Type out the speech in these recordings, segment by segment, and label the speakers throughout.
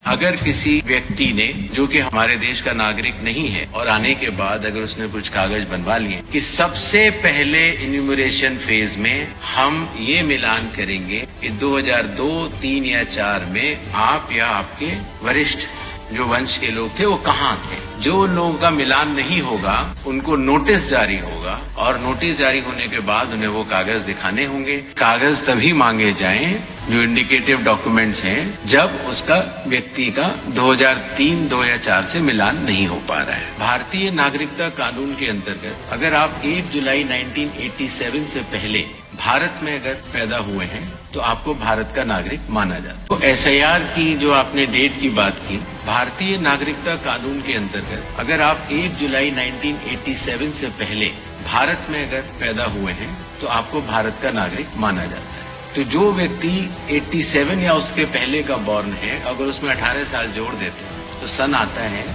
Speaker 1: अगर किसी व्यक्ति ने, जो कि हमारे देश का नागरिक नहीं है, और आने के बाद अगर उसने कुछ कागज बनवा लिए कि सबसे पहले इन्यूमरेशन फेज में हम ये मिलान करेंगे कि 2002, 3 या 4 में आप या आपके वरिष्ठ जो वंश के लोग थे वो कहाँ थे। जो लोगों का मिलान नहीं होगा उनको नोटिस जारी होगा, और नोटिस जारी होने के बाद उन्हें वो कागज दिखाने होंगे। कागज तभी मांगे जाएं जो इंडिकेटिव डॉक्यूमेंट्स हैं जब उसका व्यक्ति का 2003, 2 या 4 से मिलान नहीं हो पा रहा है। भारतीय नागरिकता कानून के अंतर्गत अगर आप 1 जुलाई 1987 से पहले भारत में अगर पैदा हुए हैं तो आपको भारत का नागरिक माना जाता है। तो एसआईआर की जो आपने डेट की बात की, भारतीय नागरिकता कानून के अंतर्गत अगर आप 1 जुलाई 1987 से पहले भारत में अगर पैदा हुए हैं तो आपको भारत का नागरिक माना जाता है। तो जो व्यक्ति 87 या उसके पहले का बॉर्न है, अगर उसमें 18 साल जोड़ देते हैं तो सन आता है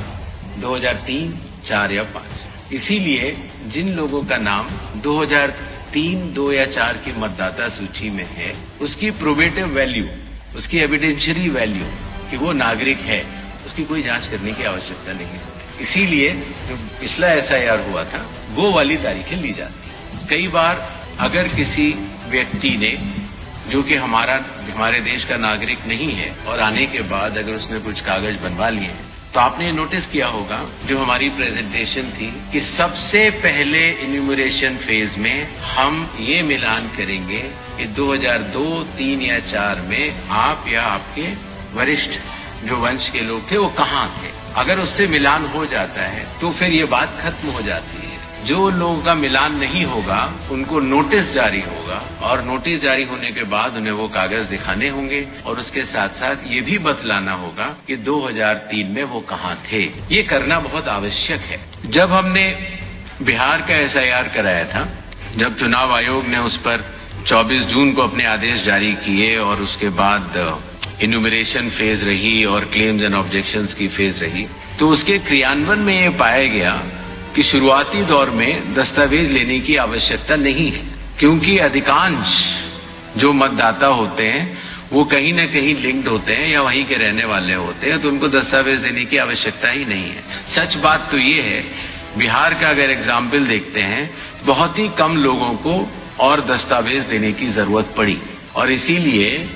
Speaker 1: 2003, 4 या 5। इसीलिए जिन लोगों का नाम 2003, 2 या 4 की मतदाता सूची में है, उसकी प्रोबेटिव वैल्यू, उसकी एविडेंशियरी वैल्यू कि वो नागरिक है, उसकी कोई जांच करने की आवश्यकता नहीं होती। इसीलिए जो पिछला एसआईआर हुआ था वो वाली तारीखें ली जाती। कई बार अगर किसी व्यक्ति ने, जो कि हमारे देश का नागरिक नहीं है, और आने के बाद अगर उसने कुछ कागज बनवा लिए हैं, तो आपने नोटिस किया होगा जो हमारी प्रेजेंटेशन थी कि सबसे पहले इन्यूमरेशन फेज में हम ये मिलान करेंगे कि 2002, 3 या 4 में आप या आपके वरिष्ठ जो वंश के लोग थे वो कहाँ थे। अगर उससे मिलान हो जाता है तो फिर ये बात खत्म हो जाती है। जो लोगों का मिलान नहीं होगा उनको नोटिस जारी होगा, और नोटिस जारी होने के बाद उन्हें वो कागज दिखाने होंगे, और उसके साथ साथ ये भी बतलाना होगा कि 2003 में वो कहाँ थे। ये करना बहुत आवश्यक है। जब हमने बिहार का एसआईआर कराया था, जब चुनाव आयोग ने उस पर 24 जून को अपने आदेश जारी किए और उसके बाद इन्यूमरेशन फेज रही और क्लेम्स एंड ऑब्जेक्शंस की फेज रही, तो उसके क्रियान्वयन में ये पाया गया कि शुरुआती दौर में दस्तावेज लेने की आवश्यकता नहीं है, क्योंकि अधिकांश जो मतदाता होते हैं वो कहीं न कहीं लिंक्ड होते हैं या वहीं के रहने वाले होते हैं, तो उनको दस्तावेज देने की आवश्यकता ही नहीं है। सच बात तो ये है, बिहार का अगर एग्जाम्पल देखते हैं, बहुत ही कम लोगों को और दस्तावेज देने की जरूरत पड़ी, और इसीलिए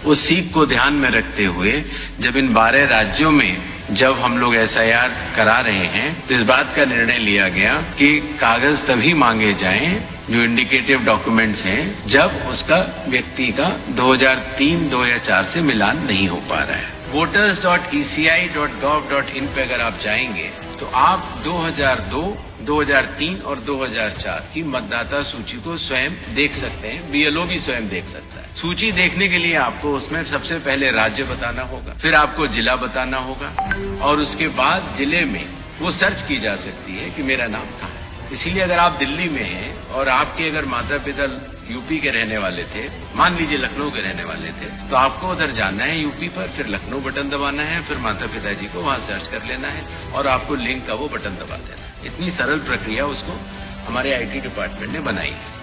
Speaker 1: उस सीख को ध्यान में रखते हुए जब इन 12 राज्यों में जब हम लोग एसआईआर करा रहे हैं तो इस बात का निर्णय लिया गया कि कागज तभी मांगे जाएं जो इंडिकेटिव डॉक्यूमेंट्स हैं जब उसका व्यक्ति का 2003, 2 या 4 से मिलान नहीं हो पा रहा है। voters.eci.gov.in पे अगर आप जाएंगे तो आप 2002, 2003 और 2004 की मतदाता सूची को स्वयं देख सकते हैं। बीएलओ भी स्वयं देख सकता है। सूची देखने के लिए आपको उसमें सबसे पहले राज्य बताना होगा, फिर आपको जिला बताना होगा, और उसके बाद जिले में वो सर्च की जा सकती है कि मेरा नाम कहाँ है। इसीलिए अगर आप दिल्ली में हैं और आपके अगर माता पिता यूपी के रहने वाले थे, मान लीजिए लखनऊ के रहने वाले थे, तो आपको उधर जाना है यूपी पर, फिर लखनऊ बटन दबाना है, फिर माता पिताजी को वहां सर्च कर लेना है और आपको लिंक का वो बटन दबा देना है। इतनी सरल प्रक्रिया उसको हमारे आईटी डिपार्टमेंट ने बनाई है।